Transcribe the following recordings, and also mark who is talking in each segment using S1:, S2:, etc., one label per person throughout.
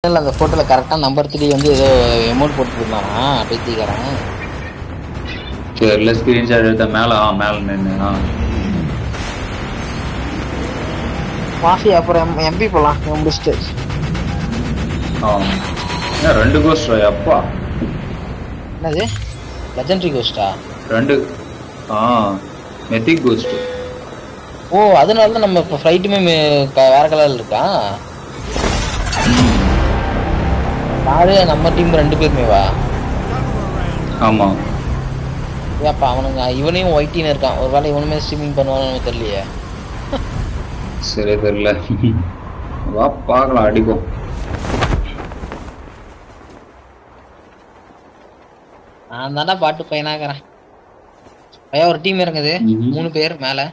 S1: இல்ல அந்த போட்டோல கரெக்டா நம்பர் 3 வந்து ஏதோ அமௌண்ட் போட்டுருந்தானா பைத்தியக்காரன்.
S2: தெரியல ஸ்கிரீன்ஷாட் எடுத்த மேல நின்னு
S1: மாஃபி அப்புறம் எம்பி போலாம் முடிச்சுட்டு.
S2: ரெண்டு கோஸ்ட் அப்பா.
S1: என்னது லெஜெண்டரி கோஸ்டா?
S2: ரெண்டு மெத்திக் கோஸ்ட்.
S1: ஓ அதனால தான் நம்ம இப்போ ஃப்ளைட்டுமே வேற கலர்ல இருக்கா. யாரு நம்ம டீம் 2 பேருமேவா?
S2: ஆமா
S1: ஏப்பா அவனுங்க இவனையும் ஒயிட்டின்னு இருக்கான். ஒரு வேளை இவனுமே ஸ்ட்ரீமிங் பண்ணுவான்னு தெரியலையே.
S2: சரி தெரியல. வா பார்க்கலாம் அடிக்கும்.
S1: நான் தாண்டா பாட்டு பையனாக்குறேன். ஐயா ஒரு டீம் இறங்குது 3 பேர் மேல.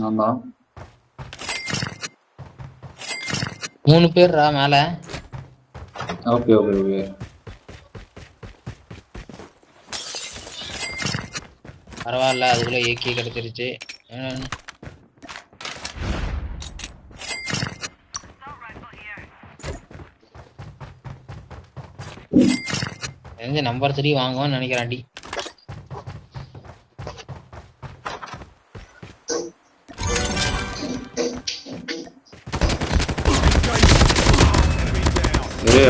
S2: ஆமா
S1: 3 பேர்ரா மேல.
S2: Okay okay okay.
S1: பரவாயில்ல அதுக்குள்ள ஏகே கிடைச்சிருச்சு. நம்பர் 3 வாங்குவான்னு நினைக்கிறேன். அடி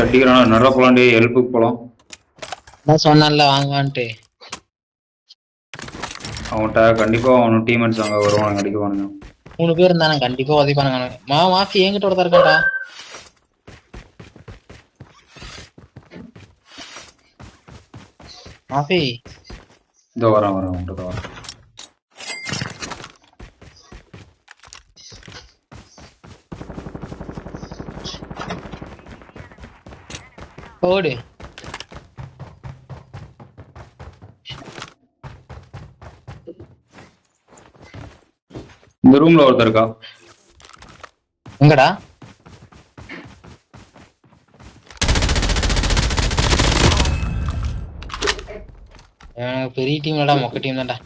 S2: அடிக்கிறானா நல்லா போலாண்டி. ஹெல்ப்புக்கு போலாம்.
S1: சொன்னான்ல வாங்குவான்ட்டு.
S2: அவன்கிட்ட கண்டிப்பா அவன் டீம்மேட்ஸ் அங்க வருவானுங்க அடிக்குவானுங்க.
S1: 3 பேர் இருந்தானே கண்டிப்பா உதவிப்பானுங்க. மாஃபி என்கிட்ட ஒருத்தர் இருக்கான்டா. மாஃபி
S2: இதோ வரேன் அவன்கிட்ட வரேன்.
S1: ஓடு.
S2: இந்த ரூம்ல ஒருத்தர் இருக்கா.
S1: எங்கடா? பெரிய டீம் இல்லடா, மொக்க டீம் தான்டா.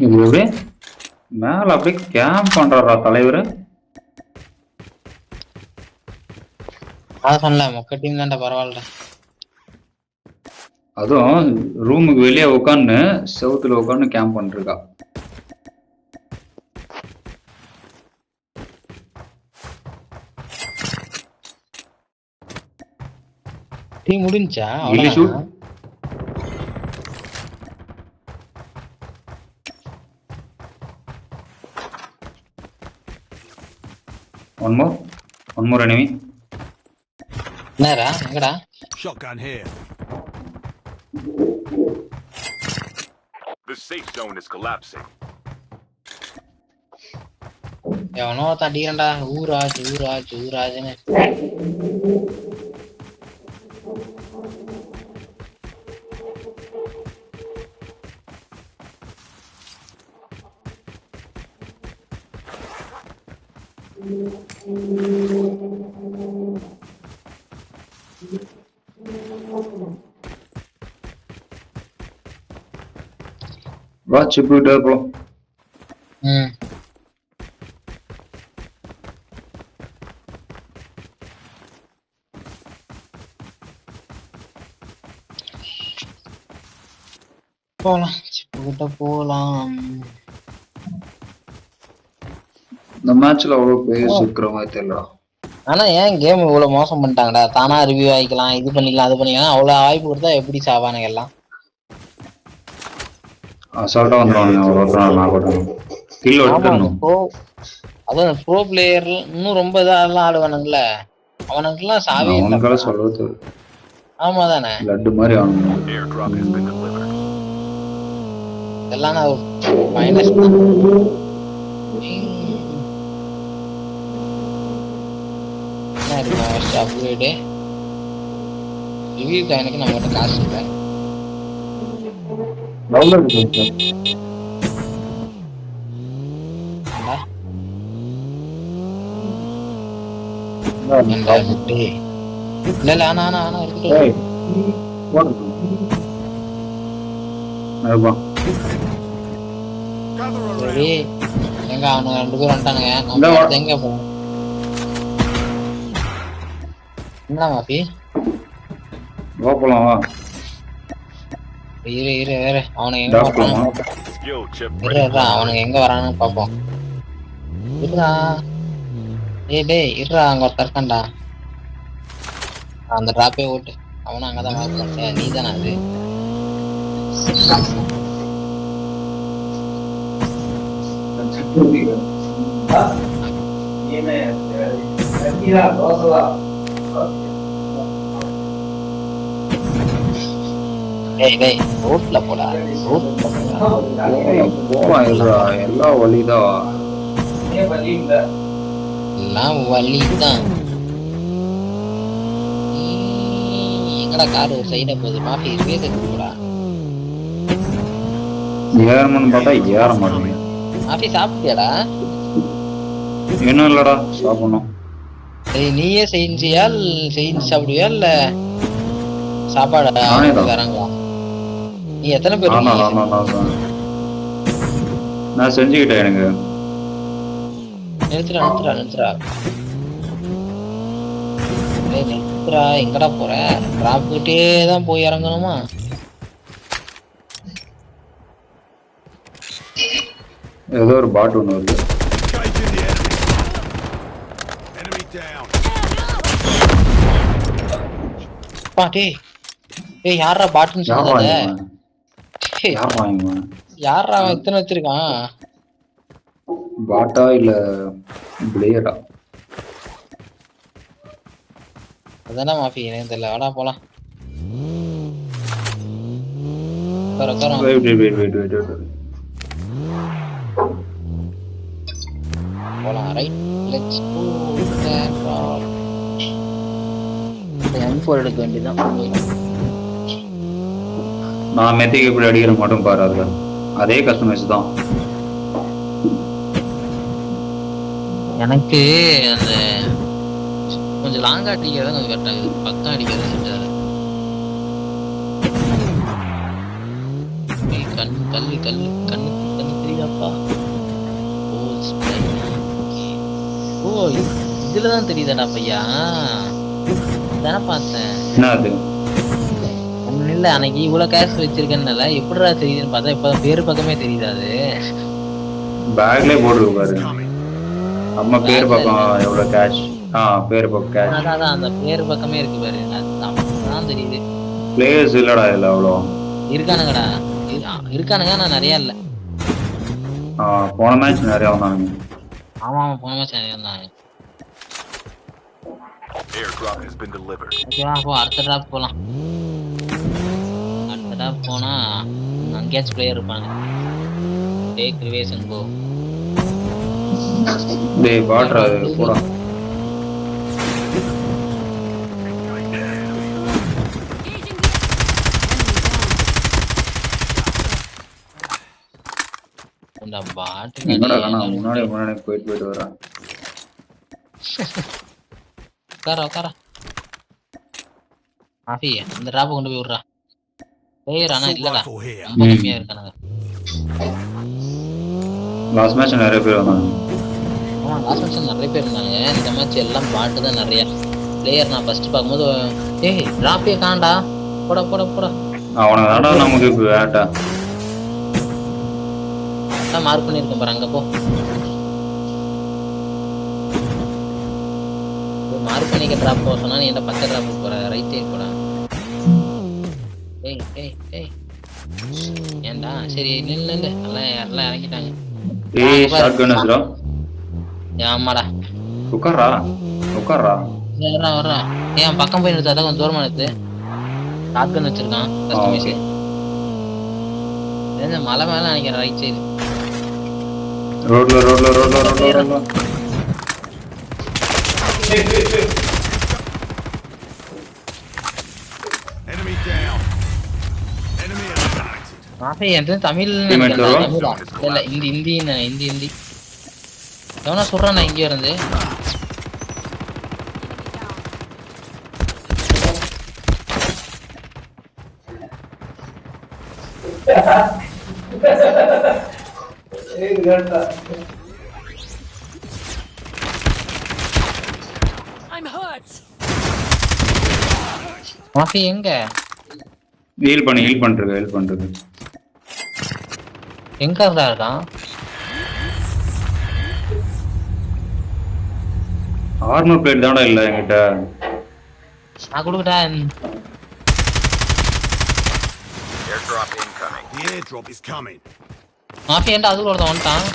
S2: இது மேல அப்படியே கேம்ப் பண்றாரா தலைவர்.
S1: அதான் சொன்னல மொக்க டீம் தான்டா. பரவாயில்லடா.
S2: அதுவும் ரூமுக்கு வெளியே உட்காந்து செவுத்துல உட்காந்து கேம்ப் பண்ணிருக்கா.
S1: டீம் முடிஞ்சா
S2: one more enemy.
S1: என்னடா எங்கடா?
S3: Shotgun here. The safe zone is collapsing.
S1: எவனோ தட்டிக்கிறேன்டா. ஊராஜுன்னு.
S2: வா சிப்பிட்டு போலாம்.
S1: போலாம்.
S2: இந்த மேட்ச்ல அவ்வளவு பிளேயர்ஸ் இருக்கிற மாதிரி தெரியல.
S1: ஆனா ஏன் கேம் இவ்வளவு மோசம் பண்ணிட்டாங்கடா? தானா ரிவ்யூ ஆயிக்கலாம், இது பண்ணிக்கலாம், அது பண்ணிக்கலாம். அவ்வளவு வாய்ப்பு கொடுத்தா எப்படி சாவானுங்க எல்லாம்?
S2: அசால்ட்டா வந்துடுவானுங்க.
S1: அதான் ப்ரோ பிளேயர் இன்னும் ரொம்ப இதெல்லாம் ஆடுவானுங்கல்ல. அவனுக்குலாம் சாவே இல்லை.
S2: சொல்றது
S1: ஆமா தானே.
S2: லட்டு மாதிரி
S1: இதெல்லாம் நான் மைனஸ் தான். என்ன இருக்குமா ஃபர்ஸ்ட் அப்கிரேடு ரிவ்யூ எனக்கு நம்மகிட்ட காசு இல்லை. இல்ல ஆனா இருக்கு.
S2: ஏய் போடு அதுவா
S3: Gather
S1: சரி
S3: around.
S1: எங்க அவனுங்க 2 பேர் வந்துட்டானுங்க.
S2: இந்த
S1: நம்ம
S2: வா.
S1: அடுத்து எங்க போறோம்? என்ன மாஃபி?
S2: வா போலாம் வா.
S1: இரு வேற அவனுங்க எங்க
S2: டாப்
S1: வரானுங்க
S2: போலாமா?
S1: பாப்போம்.
S3: Skill chip
S1: இரு
S3: ready.
S1: இருடா அவனுங்க எங்க வரானுன்னு பாப்போம். இருடா டேய் இருடா அங்க ஒருத்தன் இருக்கான்டா. அந்த டிராப்பே ஓட்டு. அவனும் அங்கதான் வாய்ப்பு நீ தானே அது. டேய் ரோட்ல போடா. ரோட்ல போடா.
S2: போலாம் இல்லடா எல்லாம் வழிதான்.
S1: எல்லாம் வலிதான். எங்கடா கார் ஒரு சைடா போகுது. மாஃபி ரிவேஸ் எடுத்து போடா.
S2: ஏறணும்னு பார்த்தா ஏற மாட்டேங்க.
S1: மாஃபி சாப்பிட்டியாடா?
S2: இன்னும் இல்லடா சாப்பிடணும்.
S1: நீயே செஞ்சு சாப்பிடுவியா இல்ல சாப்பாடு
S2: நானே தான்.
S1: தராங்களா? நீ எத்தனை பேர்
S2: ஆனா
S1: இருக்கீங்க?
S2: நான் செஞ்சுக்கிட்டேன் எனக்கு.
S1: நிறுத்துறா நிறுத்துறா. எங்கடா போற? டிராப் கிட்டே தான் போய் இறங்கணுமா?
S2: ஏதோ ஒரு பாட் ஒன்று வருது.
S3: Engaging the enemy. Enemy down.
S1: டேய் யாரா பாட்டுன்னு
S2: யார்
S1: சொன்னத?
S2: வாங்குவேன்?
S1: யாரா அவன் இத்தனை வச்சிருக்கான்?
S2: பாட்டா இல்ல பிளேயரா?
S1: அதானே மாஃபி எனக்கு தெரியல. வாடா போலாம். உட்காரு.
S2: வெயிட்.
S1: போலாம். Right let's go. M4 எடுக்க வேண்டியதான்.
S2: நான் மெத்திக்கு இப்படி அடிக்கிற மட்டும் பாரு. அதுல அதே கஸ்டமைஸ் தான்.
S1: எனக்கு அந்த கொஞ்சம் லாங்கா அடிக்கிறது கொஞ்சம் கரெக்ட் ஆகுது. பக்கம் அடிக்கிறது கொஞ்சம் கண்ணு தெரியாப்பா. ஓ இதுலதான் தெரியுதாடா பையா. தானே பார்த்தேன்.
S2: என்ன அது?
S1: ஒன்னும் இல்ல அன்னைக்கு இவ்வளவு கேஷ் வச்சிருக்கேன்னால எப்படிடா தெரியுதுன்னு பார்த்தா இப்ப பேரு பக்கமே தெரியுது. அது
S2: பேக்லயே போட்டுருக்கு பாரு. அம்மா பேர் பக்கம் எவ்வளவு கேஷ். பேர் பக்கம் கேஷ்.
S1: அதான் அந்த பேரு பக்கமே இருக்கு பாரு. அதுதான் தெரியுது.
S2: பிளேயர்ஸ் இல்லடா இல்ல அவ்வளோ.
S1: இருக்கானுங்கடா இருக்கானுங்க. நான் நிறைய இல்ல.
S2: போன மேட்ச் நிறைய வந்தானுங்க.
S1: ஆமா போன மேட்ச் நிறைய இருந்தாங்க.
S3: Airdrop has been delivered.
S1: ஓகேவா போ அடுத்த டிராப் போலாம். அடுத்த டிராப் போனா அங்கேயாச்சும் பிளேயர் இருப்பாங்க. டேக் ரிவேஸ் அண்ட் கோ.
S2: டேய் பாட்ரா போடா. என்னடா முன்னாடி போயிட்டு வரேன்.
S1: உட்கார மாஃபி அந்த டிராப்பை கொண்டு போய் விடுறா. பிளேயர் ஆனா இல்லடா ரொம்ப கம்மியா இருக்கானுங்க.
S2: லாஸ்ட் மேட்ச் நிறைய பேர் வந்தாங்க.
S1: ஆமா லாஸ்ட் மேட்ச் நிறைய பேர் இருந்தாங்க. இந்த மேட்ச் எல்லாம் பாட்டு தான் நிறைய. பிளேயர் நான் ஃபர்ஸ்ட் பார்க்கும்போது டிராப்பே காண்டா. போட
S2: அவனை தாண்டா நமக்கு இப்போ வேட்டா.
S1: மார்க் பண்ணிருக்கேன் பாரு. அங்க போ மார்க் பண்ணிக்க. டிராப் போக சொன்னா நீ என்ன பச்சை டிராப் போற? ரைட் சைடு போட. ஏய் ஏன்டா? சரி நில்லு எல்லாம் இறங்கிட்டாங்க.
S2: ஷாட்கன்ஸ்டா.
S1: ஆமாடா
S2: உட்கார்றா
S1: வர்றா. ஏன் பக்கம் போய் நிறுத்தாத கொஞ்சம் தூரமா நிறுத்து. ஷாட்கன் வச்சிருக்கான் கஸ்டமைஸ். மலை மேல நினைக்கிறேன் ரைட் சைடு.
S2: ரோட்ல
S3: Enemy down. Enemy eliminated.
S1: மாஃபி என்கிட்ட தமிழ் தமிழா இல்ல ஹிந்தி. எவனா சொல்றான் இங்க இருந்து.
S4: I'm hurt.
S1: மாஃபி எங்க
S2: ஹீல் பண்றது
S1: எங்க இருந்தா இருக்கான்?
S2: ஆர்மர் பிளேட் தானடா இல்ல என்கிட்ட.
S1: நான் கொடுக்கட்டேன்.
S3: Airdrop incoming. The airdrop is coming.
S1: மாஃபி ஏன்டா அதுக்கு ஒருத்தன் வந்துட்டான்?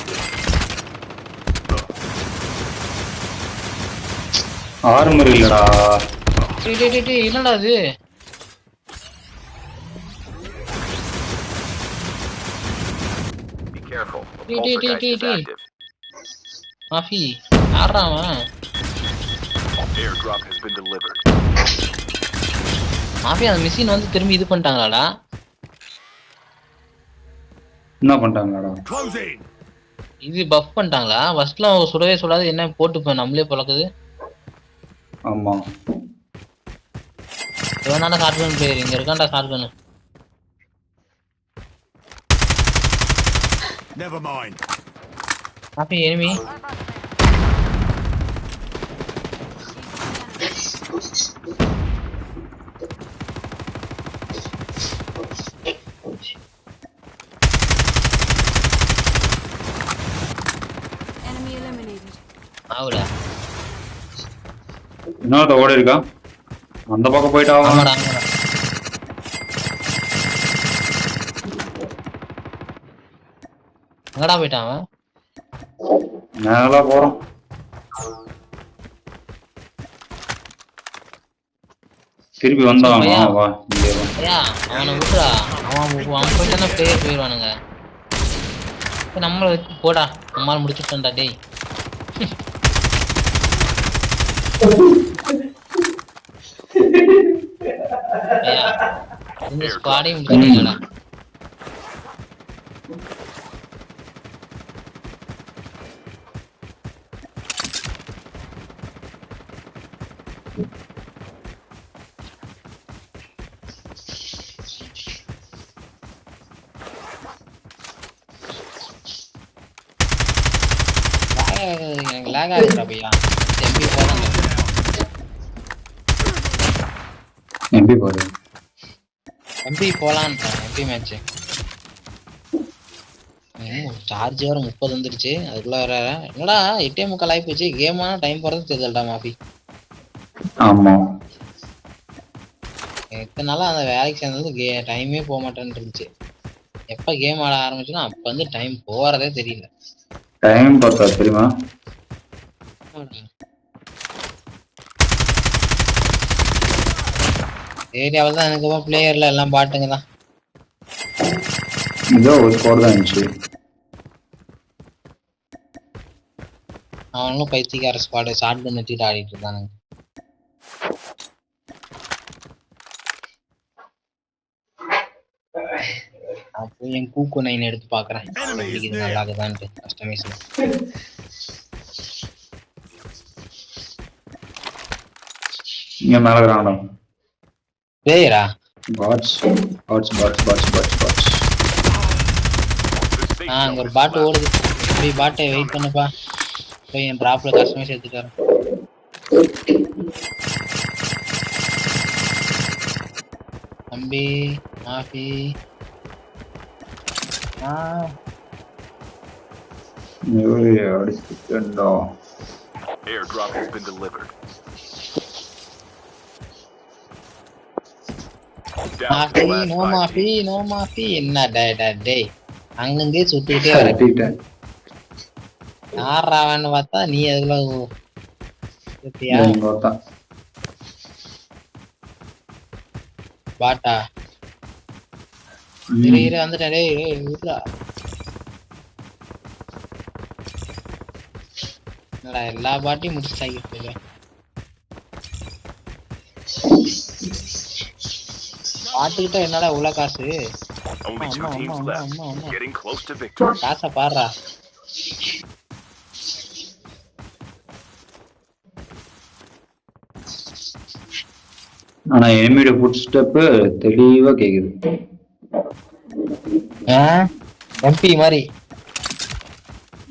S2: ஆர்மர் இல்லடா.
S1: என்னடா இது?
S3: Be careful. The
S1: Tee, tee,
S3: poltergeist
S1: tee,
S3: is
S1: tee.
S3: active.
S1: மாஃபி யாரா அவன்?
S3: Airdrop has been delivered.
S1: மாஃபி அந்த மிஷின் வந்து திரும்பி இது பண்ணிட்டாங்களாடா?
S2: என்ன பண்ணிட்டாங்களாடா?
S3: Close in.
S1: இது பஃப் பண்ணிட்டாங்களா? ஃபர்ஸ்ட்ல சுடவே சுடாது என்ன போட்டு நம்மளே பழக்குது.
S2: ஆமா.
S1: இவனால ஷாட்கன் பிளேயர் இங்க இருக்கான்டா ஷாட்கன்.
S3: Never mind.
S1: மாஃபி எனிமி.
S4: Enemy eliminated.
S1: ஆவுடா.
S2: இன்னொருத்த ஓடி இருக்கா? அந்த பக்கம் போயிட்டா அவன்.
S1: ஆமாடா. எங்கடா போயிட்டான் அவன்?
S2: மேல போறோம். திருப்பி வந்தான் வா இங்கே வா.
S1: ஐயா அவனை விட்டுறா. அவன் போயிட்டானா பிளேயர் போயிடுவானுங்க. நம்மளை வச்சு போடா. நம்மளால முடிச்சுட்டோம்டா டேய். ஐயா இந்த ஸ்குவாடையும் முடிச்சிட்டீங்கடா. எனக்கு லேக் ஆகுதுடா பையா. எம்பி போறாங்க.
S2: எம்பி போடு.
S1: எம்பி போலான்னு எம்பி மேட்ச். சார்ஜ் வர 30 வந்துருச்சு. அதுக்குள்ள வர என்னடா 8:45 ஆகி போச்சு. கேமான டைம் போறது தெரியலடா மாஃபி.
S2: ஆமா.
S1: எத்தனை நாளா அந்த வேலைக்கு சேர்ந்தது டைமே போக மாட்டேன்னு இருந்துச்சு. எப்ப கேம் ஆட ஆரம்பிச்சுன்னா அப்ப வந்து டைம் போறதே தெரியல.
S2: டைம் பார்த்தா தெரியுமா?
S1: ஏரியாவில் தான் எனக்கு பிளேயர்ல எல்லாம் பாட்டுங்க தான்.
S2: இதோ ஒரு ஸ்கோர் தான் இருந்துச்சு.
S1: அவனும் பைத்தியக்கார ஸ்குவாடு ஷார்ட் கன் வச்சுட்டு ஆடிட்டு இருந்தானுங்க. அப்போ என் கூக்கு 9 எடுத்து பாக்குறேன். இது நல்லா இருக்குதான்ட்டு கஸ்டமைஸ்ல.
S2: இங்க மேல கிராண்டா.
S1: பிளேயரா?
S2: பாட்ஸ்.
S1: அங்க ஒரு பாட் ஓடுது. போய் பாட்டை வெயிட் பண்ணுப்பா. போய் என் டிராப்ல கஸ்டமைஸ் எடுத்துட்டு வரேன். தம்பி மாஃபி
S3: Airdrop has been delivered.
S1: No மாஃபி என்ன டேய் அங்கங்கே சுத்திக்கிட்டே வர. யாராவன்னு பார்த்தா நீ அதுக்குள்ள பாட்டா இரு வந்துட்டேன். டேய் விட்றா. என்னடா எல்லா பாட்டையும் முடிச்சாங்க. பாட்டுக்கிட்ட என்னடா இவ்வளவு காசு?
S3: Only 2 teams left. Getting close to victory.
S1: காசை பாடுறா.
S2: ஆனா எனிமியோட ஃபுட் ஸ்டெப் தெளிவா கேக்குது.
S1: எம்பி மாதிரி.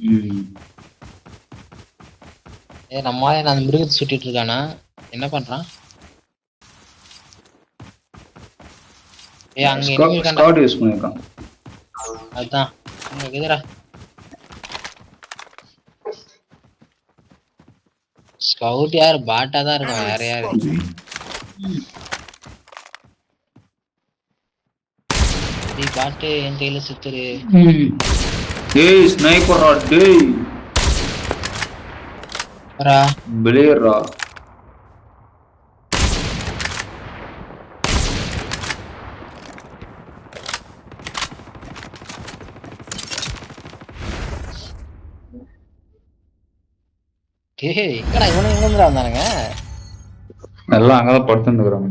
S2: ம்.
S1: நம்மளால நான் மிருகத்தை சுட்டிட்டு இருக்கானா என்ன பண்றான்? அங்க enemy இருக்கான்டா.
S2: ஸ்காட் யூஸ் பண்ணிருக்கான்.
S1: அதான் அங்க இருக்குதுடா. ஸ்கவுட் யார் பாட்டா தான் இருக்கும் வேற யாரு? பாட்டு என் கையில சுத்துரு.
S2: டேய் ஸ்னைப்பர்ரா டேய்.
S1: வரா
S2: பிளேயர்ரா.
S1: டேய் எங்கடா இவனுங்க எங்க வந்தானுங்க?
S2: எல்லாம் அங்கதான் படுத்துருந்துக்குறாங்க.